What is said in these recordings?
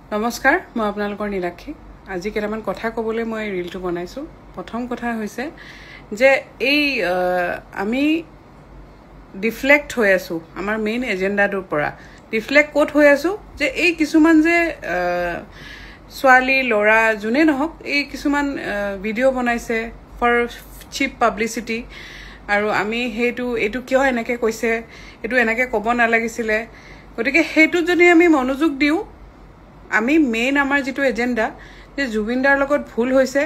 নমস্কাৰ মই আপোনালোকৰ নীলাক্ষী আজি কেইটামান কথা ক'বলৈ মই ৰিলটো বনাইছো প্ৰথম কথা হৈছে যে এই আমি ডিফ্লেক্ট হৈ আছো আমাৰ মেইন এজেন্ডাটোৰ পৰা ডিফ্লেক্ট কোট হৈ আছো যে এই কিছুমান যে ছোৱালী লৰা জুনে নহক এই কিছুমান ভিডিও বনাইছে ফৰ চিপ পাব্লিসিটি আৰু আমি এইটো কিয় এনেকে কৈছে এটো এনেকে ক'ব নালাগিছিলে গতিকে হেতু যদি আমি মনোযোগ দিও আমি মেইন আমাৰ যেটো এজেন্ডা যে জুবিনদাৰ লগত ভুল হৈছে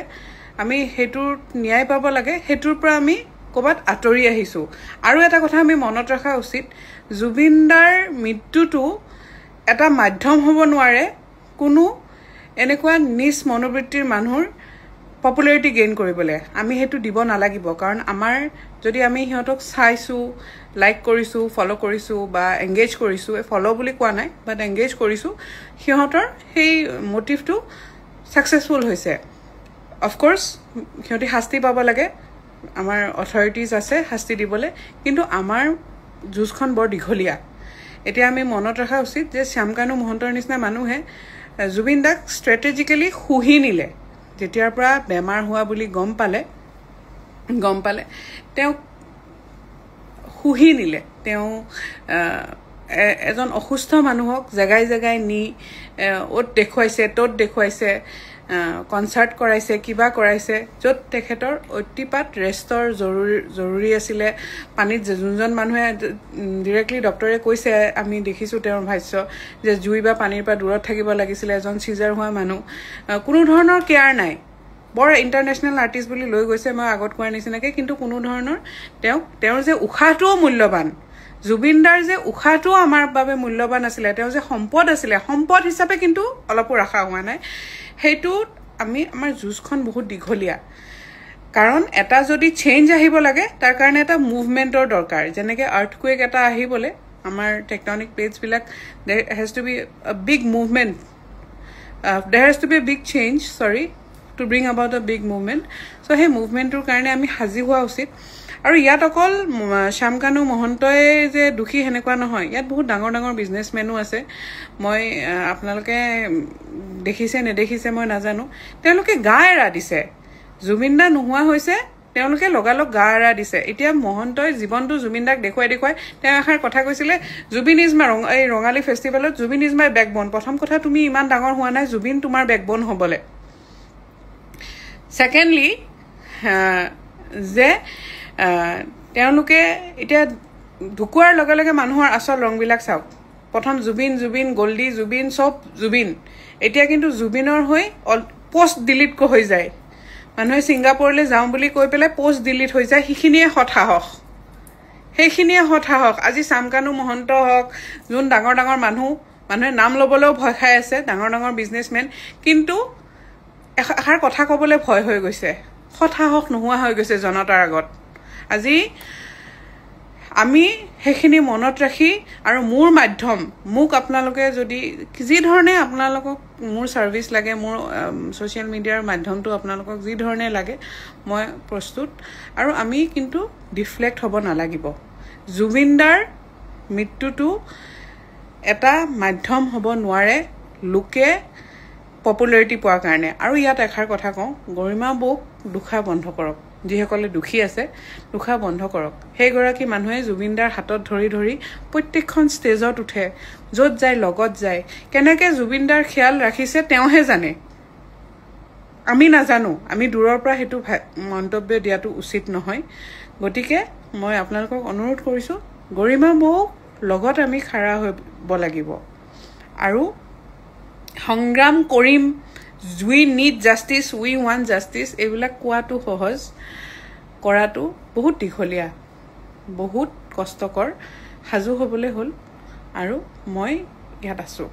আমি হেতুৰ ন্যায় পাব লাগে হেতুৰ পৰা আমি কবাত আতৰি আহিছো আৰু এটা কথা আমি মনত ৰাখা উচিত জুবিনদাৰ মৃত্যুটো এটা মাধ্যম হ'ব নোৱাৰে কোনো এনেকুৱা নিজ মনোবৃত্তিৰ মানুহৰ পপুলাৰিটি গেইন কৰিবলৈ আমি হেতু দিব নালাগিব কাৰণ আমাৰ যদি আমি হিহঁতক চাইছো লাইক কৰিছো ফলো কৰিছো বা এংগেজ কৰিছো ফলো বুলি কোৱা নাই বাট এংগেজ কৰিছো হিহঁতৰ সেই মোটিভটো সাকসেসফুল হৈছে অফ কোৰ্স হিহঁতি শাস্তি পাব লাগে আমাৰ অথৰিটিজ আছে শাস্তি দিবলৈ কিন্তু আমাৰ যুজখন বৰ দীঘলীয়া এতিয়া আমি মনত ৰাখা উচিত যে শ্যামকানু মহন্তৰ নিচিনা মানুহে জুবিনদাক স্ট্ৰেটেজিক্যালি খুহি নিলে যেতিয়াৰ পৰা বেমাৰ হোৱা বুলি গম পালে তেওঁ খুহি নিলে তেওঁ এজন অসুস্থ মানুহক জাগাই জাগাই নি ওত দেখুৱাইছে তত দেখুৱাইছে কনসাৰ্ট কৰাইছে কিবা কৰাইছে যত তেখেতৰ অতিপাত ৰেষ্টৰ জৰুৰী আছিল পানীত যোনজন মানুহে ডাইৰেক্টলি ডক্টৰে কৈছে আমি দেখিছো তেওঁৰ ভাষ্য যে জুই বা পানীৰ পৰা দূৰত থাকিব লাগিছিল এজন সিজাৰ হোৱা মানুহ কোনো ধৰণৰ কেয়াৰ নাই বৰ ইন্টাৰনেশনাল আৰ্টিষ্ট বুলি লৈ গৈছে মই আগত কোৱাৰ নিচিনাকে কিন্তু কোনো ধৰণৰ তেওঁৰ যে উখাহটোও মূল্যবান জুবিনদাৰ যে উখাহটো আমাৰ বাবে মূল্যবান আছিল তেওঁ যে সম্পদ আছিল সম্পদ হিচাপে কিন্তু অলপো ৰাখা হোৱা নাই হেতু আমি আমাৰ যুজখন বহুত দীঘলীয়া কাৰণ এটা যদি চেঞ্জ আহিব লাগে তাৰ কাৰণে এটা মুভমেন্টৰ দৰকাৰ যেনেকৈ আৰ্থকুৱেক এটা আহিবলে আমাৰ টেকটনিক প্লেটস বিলাক there has to be a big movement there has to be a big change to bring about a big movement so hey movementur karone ami haji hua usit aru yat okol Shyamkanu মহন্তয়ে যে দুখী হেনেকুৱা নহয় ইয়াত বহুত ডাঙৰ বিজনেসমেনো আছে মই আপোনালোকে দেখিছে নেদেখিছে মই নাজানো তেওঁলোকে গা এৰা দিছে জুবিনদা নোহোৱা হৈছে তেওঁলোকে লগালগ গা এৰা দিছে এতিয়া মহন্তই জীৱনটো জুবিনদাক দেখুৱাই তেওঁ এখাৰ কথা কৈছিলে জুবিন ইজ মা এই ৰঙালী ফেষ্টিভেলত জুবিন ইজ মাই বেকবোন প্ৰথম কথা তুমি ইমান ডাঙৰ হোৱা নাই জুবিন তোমাৰ বেকবোন হ'বলে সেকেন্ডলি যে তেওঁলোকে এতিয়া ঢুকুৱাৰ লগে লগে মানুহৰ আসল ৰংবিলাক চাওক প্ৰথম জুবিন গোল্ডি জুবিন সব জুবিন এতিয়া কিন্তু জুবিনৰ হৈ পোষ্ট ডিলিট হৈ যায় মানুহে সিঙ্গাপুৰলৈ যাওঁ বুলি কৈ পেলাই পোষ্ট ডিলিট হৈ যায় হিখিনিয়ে হঠাহক আজি শ্যামকানু মহন্ত হক যোন ডাঙৰ মানুহে নাম লবলৈও ভয় খাই আছে ডাঙৰ বিজনেসমেন কিন্তু এখাৰ কথা ক'বলৈ ভয় হৈ গৈছে হঠাহক নোহোৱা হৈ গৈছে জনতাৰ আগত আজি আমি হেখিনি মনত ৰাখি আৰু মোৰ মাধ্যম মোক আপোনালোকে যদি যি ধৰণে আপোনালোকক মোৰ সাৰ্ভিস লাগে মোৰ সোশ্যাল মিডিয়াৰ মাধ্যমটো আপোনালোকক যি ধৰণে লাগে মই প্ৰস্তুত আৰু আমি কিন্তু ডিফ্লেক্ট হ'ব নালাগিব জুবিনদাৰ মৃত্যুটো এটা মাধ্যম হ'ব নোৱাৰে লোকে পপুলাৰিটি পোৱাৰ কাৰণে আৰু ইয়াত এখাৰ কথা কওঁ গৰিমা বৌক দুখা বন্ধ কৰক যিসকলে দুখী আছে দুখা বন্ধ কৰক সেই গৰাকী মানুহে জুবিনদাৰ হাতত ধৰি প্ৰত্যেকখন ষ্টেজত উঠে যত যায় লগত যায় কেনেকৈ জুবিনদাৰ খেয়াল ৰাখিছে তেওঁহে জানে আমি নাজানো আমি দূৰৰ পৰা হেতু মন্তব্য দিয়াটো উচিত নহয় গতিকে মই আপোনালোকক অনুৰোধ কৰিছো গৰিমা বৌক লগত আমি খাৰা হ'ব লাগিব আৰু সংগ্ৰাম কৰিম we need justice we want justice এইবিলাক কোৱাটো সহজ কৰাটো বহুত দীঘলীয়া বহুত কষ্টকৰ হাজু হ'বলৈ হ'ল আৰু মই ইয়াত আছো